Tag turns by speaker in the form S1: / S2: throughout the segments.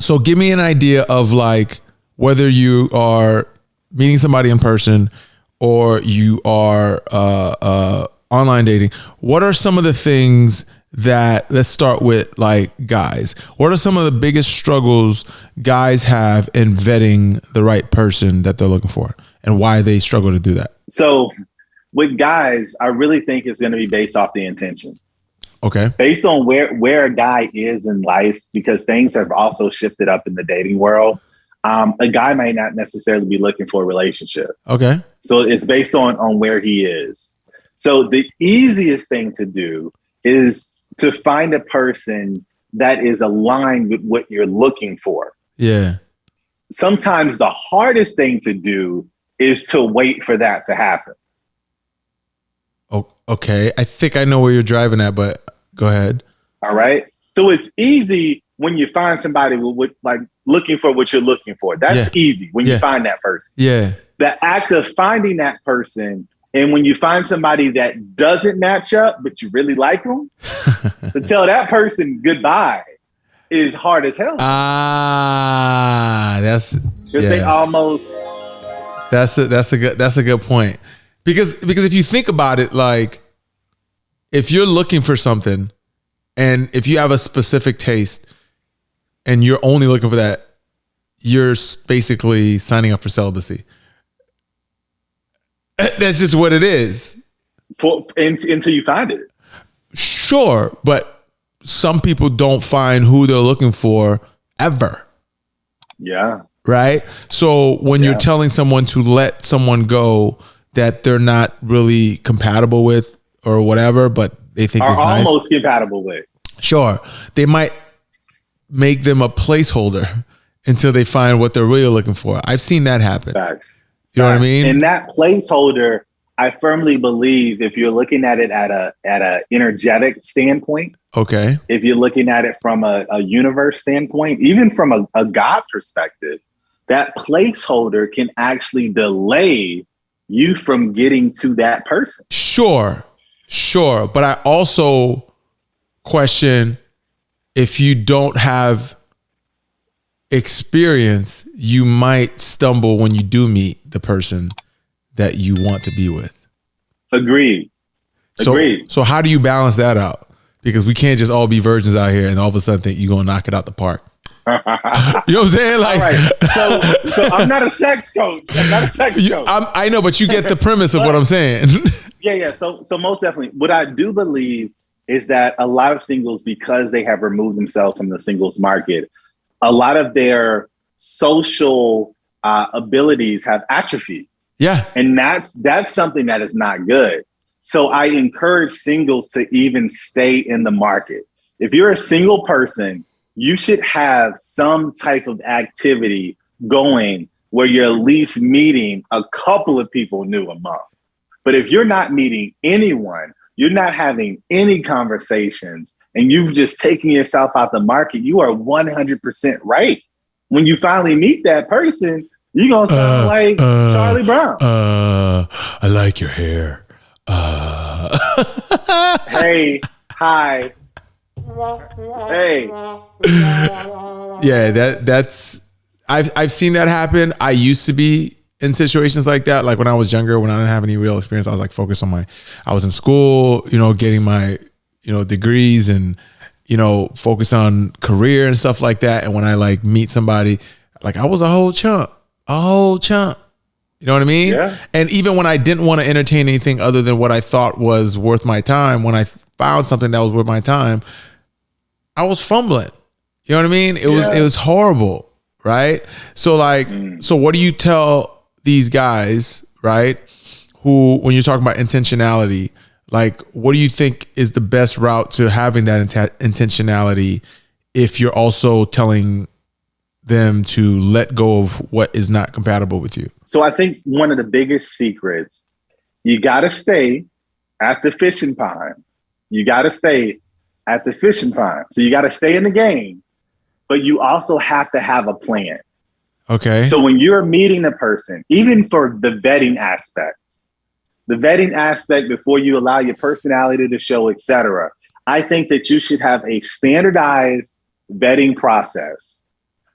S1: So give me an idea of like whether you are meeting somebody in person or you are online dating. What are some of the things that, let's start with like guys. What are some of the biggest struggles guys have in vetting the right person that they're looking for and why they struggle to do that?
S2: So with guys, I really think it's going to be based off the intention.
S1: Okay.
S2: Based on where a guy is in life, because things have also shifted up in the dating world. A guy might not necessarily be looking for a relationship.
S1: Okay.
S2: So it's based on where he is. So the easiest thing to do is to find a person that is aligned with what you're looking for.
S1: Yeah.
S2: Sometimes the hardest thing to do is to wait for that to happen.
S1: Oh, okay. I think I know where you're driving at, but go ahead.
S2: All right. So it's easy when you find somebody with like looking for what you're looking for. That's easy when you find that person.
S1: Yeah.
S2: The act of finding that person, and when you find somebody that doesn't match up, but you really like them, to tell that person goodbye is hard as hell.
S1: That's
S2: because they almost.
S1: That's a good point. Because if you think about it, like if you're looking for something and if you have a specific taste and you're only looking for that, you're basically signing up for celibacy. That's just what it is.
S2: Until you find it.
S1: Sure, but some people don't find who they're looking for ever.
S2: Yeah.
S1: Right? So when you're telling someone to let someone go that they're not really compatible with or whatever, but they think it's nice.
S2: Almost compatible with.
S1: Sure. They might make them a placeholder until they find what they're really looking for. I've seen that happen.
S2: Facts.
S1: You know what I mean?
S2: And that placeholder, I firmly believe if you're looking at it at a energetic standpoint,
S1: okay.
S2: If you're looking at it from a universe standpoint, even from a God perspective, that placeholder can actually delay you from getting to that person.
S1: Sure. But I also question if you don't have experience, you might stumble when you do meet the person that you want to be with.
S2: Agreed.
S1: So how do you balance that out? Because we can't just all be virgins out here and all of a sudden think you're going to knock it out the park. You know what I'm saying? Like,
S2: right. So I'm not a sex coach.
S1: I know, but you get the premise of what I'm saying.
S2: Yeah. So most definitely. What I do believe is that a lot of singles, because they have removed themselves from the singles market, a lot of their social abilities have atrophied.
S1: Yeah.
S2: And that's something that is not good. So I encourage singles to even stay in the market. If you're a single person, you should have some type of activity going where you're at least meeting a couple of people new a month. But if you're not meeting anyone, you're not having any conversations, and you've just taken yourself out the market, you are 100% right. When you finally meet that person, you're going to sound like Charlie Brown.
S1: I like your hair.
S2: Hey, hi. Hey.
S1: Yeah, that's I've seen that happen. I used to be in situations like that. Like when I was younger, when I didn't have any real experience, I was like focused on I was in school, getting my, degrees and, focus on career and stuff like that. And when I like meet somebody, like I was a whole chump. You know what I mean?
S2: Yeah.
S1: And even when I didn't want to entertain anything other than what I thought was worth my time, when I found something that was worth my time, I was fumbling. You know what I mean? It was horrible, right? So like, so what do you tell these guys, right? Who, when you're talking about intentionality, like what do you think is the best route to having that intentionality if you're also telling them to let go of what is not compatible with you?
S2: So I think one of the biggest secrets, you got to stay at the fishing pond. So you got to stay in the game, but you also have to have a plan.
S1: Okay.
S2: So when you're meeting a person, even for the vetting aspect before you allow your personality to show, etc., I think that you should have a standardized vetting process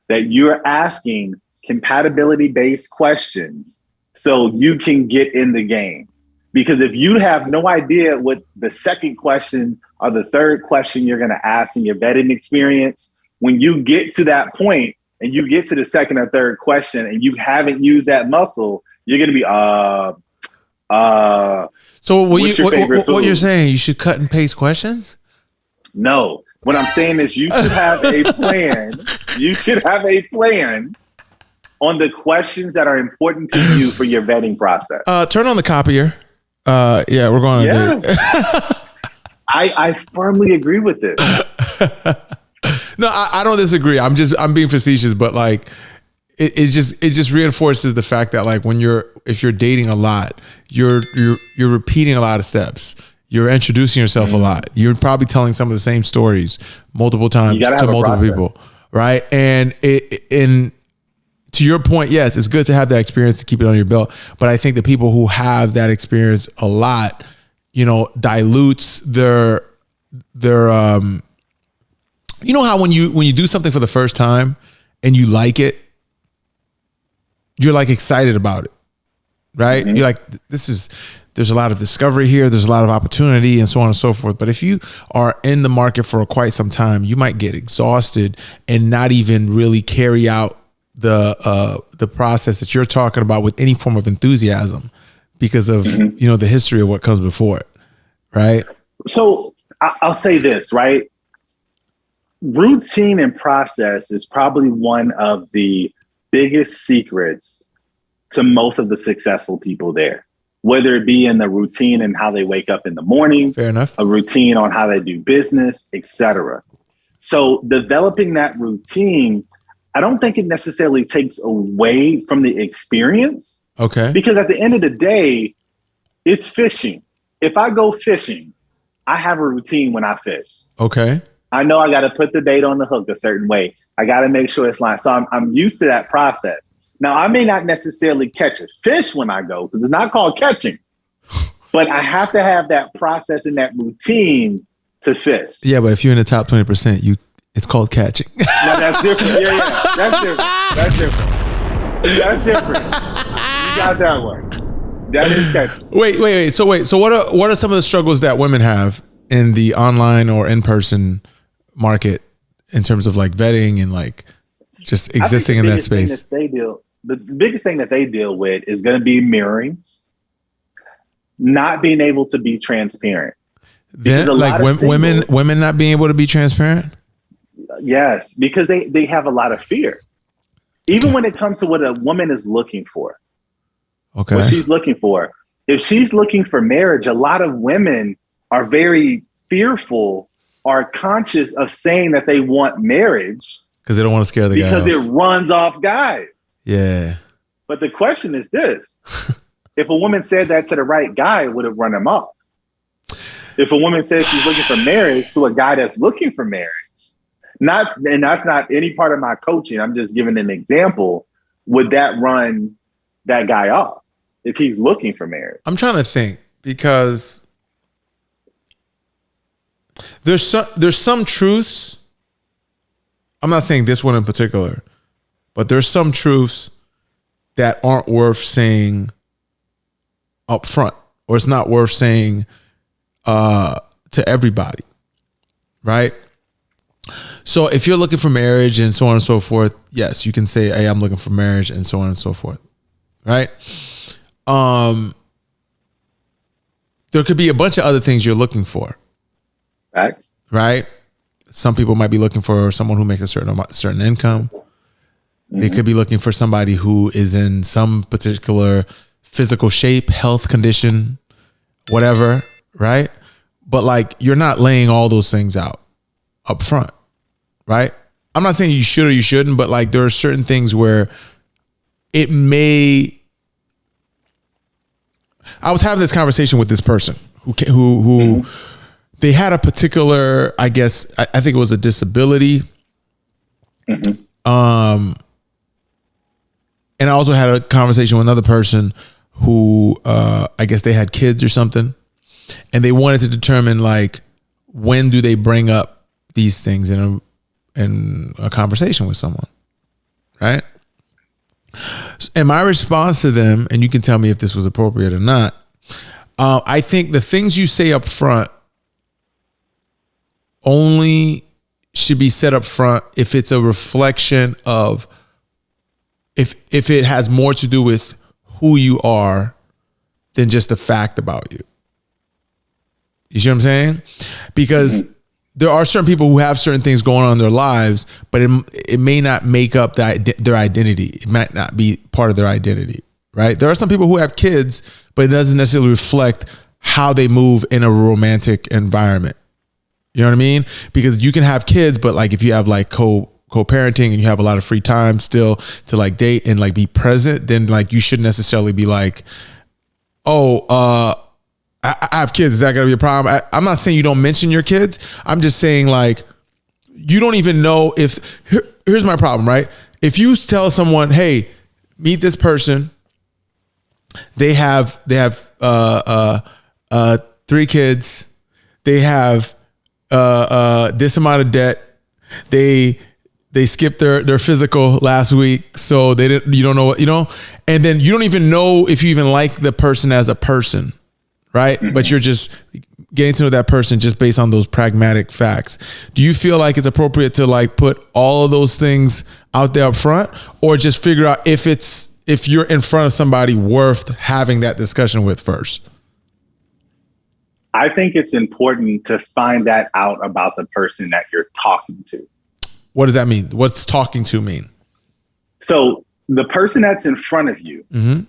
S2: that you're asking compatibility-based questions so you can get in the game. Because if you have no idea what the second question or the third question you're going to ask in your vetting experience, when you get to that point and you get to the second or third question and you haven't used that muscle, you're going to be,
S1: So what you're saying, you should cut and paste questions?
S2: No. What I'm saying is you should have a plan. You should have a plan on the questions that are important to you for your vetting process.
S1: Turn on the copier. Yeah, we're going to do it.
S2: I firmly agree with this.
S1: No, I don't disagree. I'm being facetious, but like it just reinforces the fact that like if you're dating a lot, you're repeating a lot of steps. You're introducing yourself a lot. You're probably telling some of the same stories multiple times to multiple people, right? And to your point, yes, it's good to have that experience to keep it on your belt. But I think the people who have that experience a lot, dilutes their you know how when you do something for the first time and you like it, you're like excited about it, right? Mm-hmm. You're like, there's a lot of discovery here. There's a lot of opportunity and so on and so forth. But if you are in the market for quite some time, you might get exhausted and not even really carry out the process that you're talking about with any form of enthusiasm because of, the history of what comes before it. Right. So
S2: I'll say this, right? Routine and process is probably one of the biggest secrets to most of the successful people there, whether it be in the routine and how they wake up in the morning,
S1: fair enough,
S2: a routine on how they do business, etc. So developing that routine, I don't think it necessarily takes away from the experience.
S1: Okay.
S2: Because at the end of the day, it's fishing. If I go fishing, I have a routine when I fish.
S1: Okay.
S2: I know I got to put the bait on the hook a certain way. I got to make sure it's lined. So I'm used to that process. Now, I may not necessarily catch a fish when I go because it's not called catching, but I have to have that process and that routine to fish.
S1: Yeah, but if you're in the top 20%, it's called catching.
S2: No, that's different. Yeah. That's different. You got that one. That is catching.
S1: Wait. So what are some of the struggles that women have in the online or in-person market in terms of like vetting and like just existing in that space?
S2: The biggest thing that they deal with is going to be mirroring, not being able to be transparent.
S1: Then, like women not being able to be transparent?
S2: Yes, because they have a lot of fear. Even when it comes to what a woman is looking for.
S1: Okay.
S2: What she's looking for. If she's looking for marriage, a lot of women are very fearful or conscious of saying that they want marriage.
S1: Because they don't want to scare the guy.
S2: Because it runs off guys.
S1: Yeah.
S2: But the question is this. If a woman said that to the right guy, it would have run him off. If a woman says she's looking for marriage to a guy that's looking for marriage, and that's not any part of my coaching, I'm just giving an example, would that run that guy off if he's looking for marriage?
S1: I'm trying to think because there's some truths. I'm not saying this one in particular, but there's some truths that aren't worth saying up front, or it's not worth saying to everybody, right? So if you're looking for marriage and so on and so forth, yes, you can say, hey, I'm looking for marriage and so on and so forth, right? There could be a bunch of other things you're looking for.
S2: Facts.
S1: Right? Some people might be looking for someone who makes a certain income. Mm-hmm. They could be looking for somebody who is in some particular physical shape, health condition, whatever, right? But like, you're not laying all those things out up front, right? I'm not saying you should or you shouldn't, but like there are certain things where it may. I was having this conversation with this person who mm-hmm. They had a particular, I guess, I think it was a disability. Mm-hmm. And I also had a conversation with another person who, I guess they had kids or something, and they wanted to determine like, when do they bring up these things in a conversation with someone, right? And my response to them, and you can tell me if this was appropriate or not, I think the things you say up front only should be said up front if it's a reflection of, if it has more to do with who you are than just a fact about you. You see what I'm saying? Because there are certain people who have certain things going on in their lives, but it may not make up their identity. It might not be part of their identity, right? There are some people who have kids, but it doesn't necessarily reflect how they move in a romantic environment. You know what I mean? Because you can have kids, but like if you have like co-parenting and you have a lot of free time still to like date and like be present, then like you shouldn't necessarily be like, I have kids. Is that going to be a problem? I'm not saying you don't mention your kids. I'm just saying like, you don't even know if, here's my problem, right? If you tell someone, hey, meet this person. They have 3 kids. They have this amount of debt. They skipped their physical last week. So you don't know what, and then you don't even know if you even like the person as a person. Right. Mm-hmm. But you're just getting to know that person just based on those pragmatic facts. Do you feel like it's appropriate to like put all of those things out there up front, or just figure out if you're in front of somebody worth having that discussion with first?
S2: I think it's important to find that out about the person that you're talking to.
S1: What does that mean? What's talking to mean?
S2: So the person that's in front of you, mm-hmm.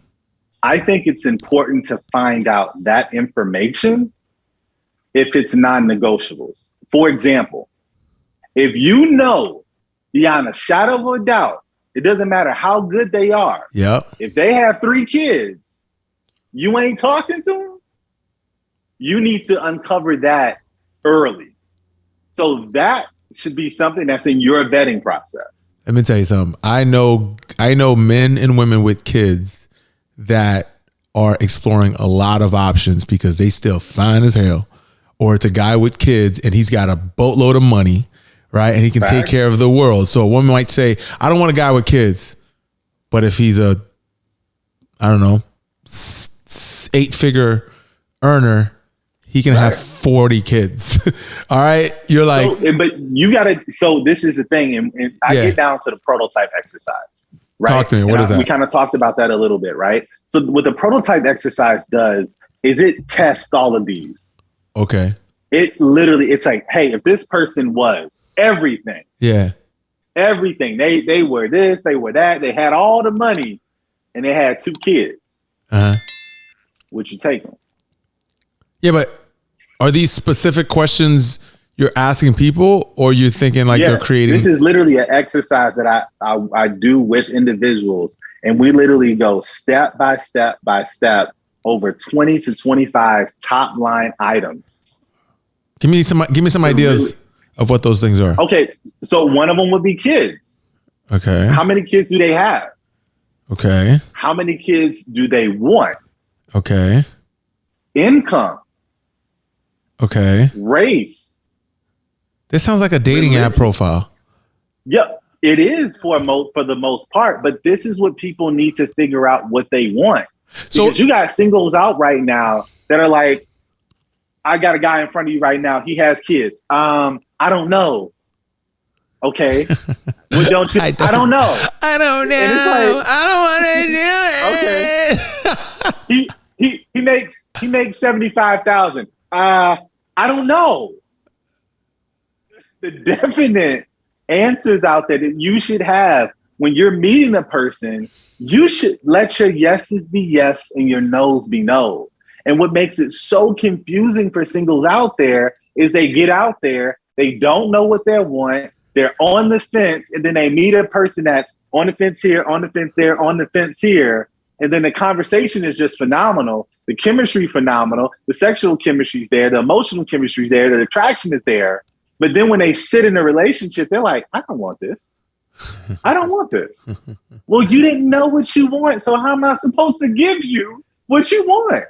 S2: I think it's important to find out that information if it's non-negotiables. For example, if you know beyond a shadow of a doubt, it doesn't matter how good they are.
S1: Yep.
S2: If they have 3 kids, you ain't talking to them. You need to uncover that early. So that should be something that's in your vetting process.
S1: Let me tell you something. I know men and women with kids that are exploring a lot of options because they still fine as hell, or it's a guy with kids and he's got a boatload of money, right? And he can take care of the world. So a woman might say, I don't want a guy with kids, but if he's a, I don't know, 8-figure earner, he can have 40 kids. All right. You're like,
S2: but you gotta, so this is the thing. And I get down to the prototype exercise. Right.
S1: Talk to me. What is that?
S2: We kind of talked about that a little bit, right? So what the prototype exercise does is it tests all of these.
S1: Okay.
S2: It's like, hey, if this person was everything.
S1: Yeah.
S2: Everything. They were this, they were that. They had all the money and they had 2 kids. Uh-huh. Would you take them?
S1: Yeah, but are these specific questions you're asking people, or you're thinking like they're creating?
S2: This is literally an exercise that I do with individuals, and we literally go step by step by step over 20 to 25 top line items.
S1: Give me some ideas of what those things are.
S2: Okay, so one of them would be kids.
S1: Okay.
S2: How many kids do they have?
S1: Okay.
S2: How many kids do they want?
S1: Okay.
S2: Income.
S1: Okay.
S2: Race.
S1: This sounds like a dating app profile.
S2: Yep, it is for the most part, but this is what people need to figure out what they want. So because you got singles out right now that are like, I got a guy in front of you right now. He has kids. I don't know. Okay. Well, don't you? I don't know.
S1: I don't know. Like, I
S2: don't want to do it. Okay. He makes 75,000. I don't know. The definite answers out there that you should have when you're meeting a person, you should let your yeses be yes and your no's be no. And what makes it so confusing for singles out there is they get out there, they don't know what they want, they're on the fence, and then they meet a person that's on the fence here, on the fence there, on the fence here. And then the conversation is just phenomenal. The chemistry phenomenal. The sexual chemistry is there. The emotional chemistry is there. The attraction is there. But then when they sit in a relationship, they're like, I don't want this. I don't want this. Well, you didn't know what you want. So how am I supposed to give you what you want?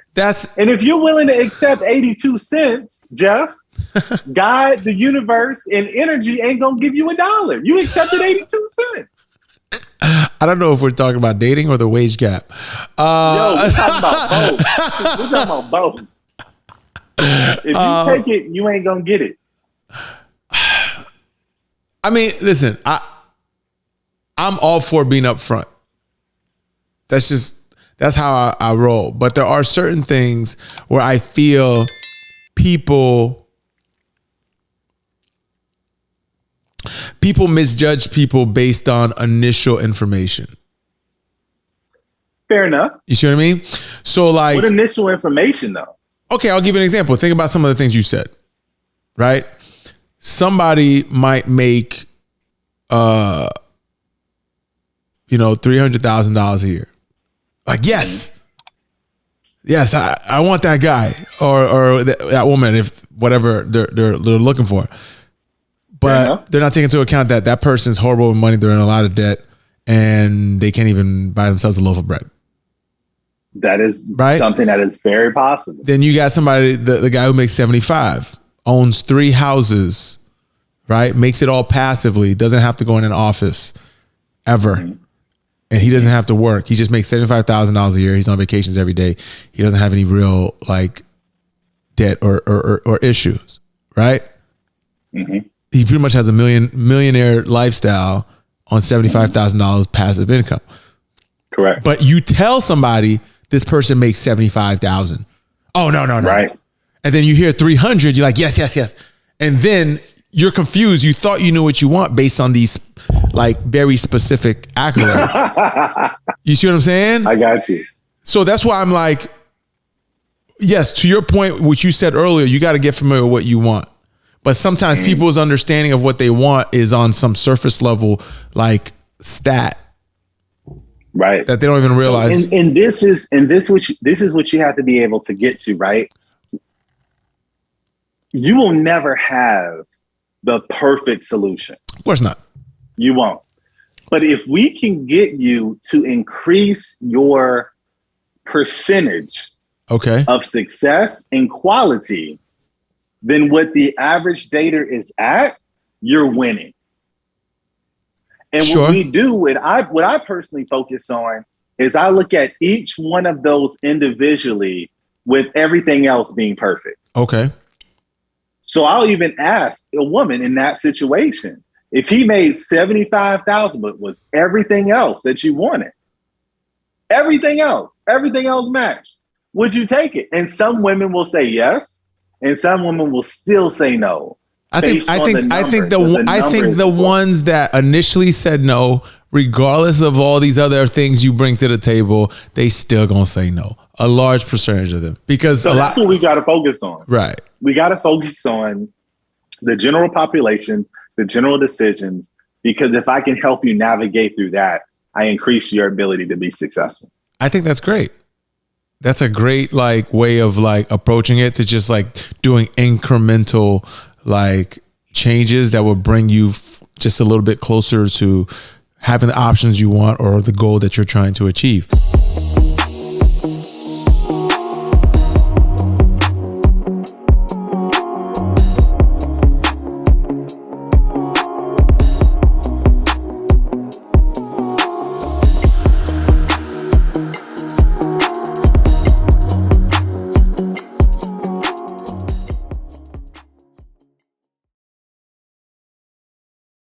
S2: And if you're willing to accept 82 cents, Jeff, God, the universe, and energy ain't going to give you $1. You accepted 82 cents.
S1: I don't know if we're talking about dating or the wage gap.
S2: We're talking about both. We're talking about both. If you take it, you ain't gonna get it.
S1: I mean, listen, I'm all for being upfront. That's how I roll. But there are certain things where I feel people misjudge people based on initial information.
S2: Fair enough.
S1: You see what I mean? So like,
S2: what initial information though?
S1: Okay, I'll give you an example. Think about some of the things you said, right? Somebody might make, $300,000 a year. Like, yes, I want that guy or that woman, if whatever they're looking for. But they're not taking into account that person's horrible with money. They're in a lot of debt and they can't even buy themselves a loaf of bread.
S2: That is something that is very possible.
S1: Then you got somebody, the guy who makes 75, owns 3 houses, right? Makes it all passively, doesn't have to go in an office ever. Mm-hmm. And he doesn't have to work. He just makes $75,000 a year. He's on vacations every day. He doesn't have any real like debt or issues, right? Mm-hmm. He pretty much has a millionaire lifestyle on $75,000 passive income.
S2: Correct.
S1: But you tell somebody this person makes 75,000. Oh, no.
S2: Right.
S1: And then you hear 300, you're like, yes. And then you're confused. You thought you knew what you want based on these like very specific accolades. You see what I'm saying?
S2: I got you.
S1: So that's why I'm like, yes, to your point, what you said earlier, you got to get familiar with what you want. But sometimes people's understanding of what they want is on some surface level, like stat.
S2: Right.
S1: That they don't even realize.
S2: So, and this is what you have to be able to get to, right? You will never have the perfect solution.
S1: Of course not.
S2: You won't. But if we can get you to increase your percentage of success and quality, then what the average dater is at, you're winning. And what we do, what I personally focus on is I look at each one of those individually with everything else being perfect.
S1: Okay.
S2: So I'll even ask a woman in that situation, if he made $75,000, but was everything else that you wanted, everything else matched, would you take it? And some women will say yes, and some women will still say no.
S1: I think the ones that initially said no, regardless of all these other things you bring to the table, they still gonna say no. A large percentage of them, because
S2: that's what we got to focus on.
S1: Right.
S2: We got to focus on the general population, the general decisions, because if I can help you navigate through that, I increase your ability to be successful.
S1: I think that's great. That's a great like way of like approaching it, to just like doing incremental like changes that will bring you just a little bit closer to having the options you want or the goal that you're trying to achieve.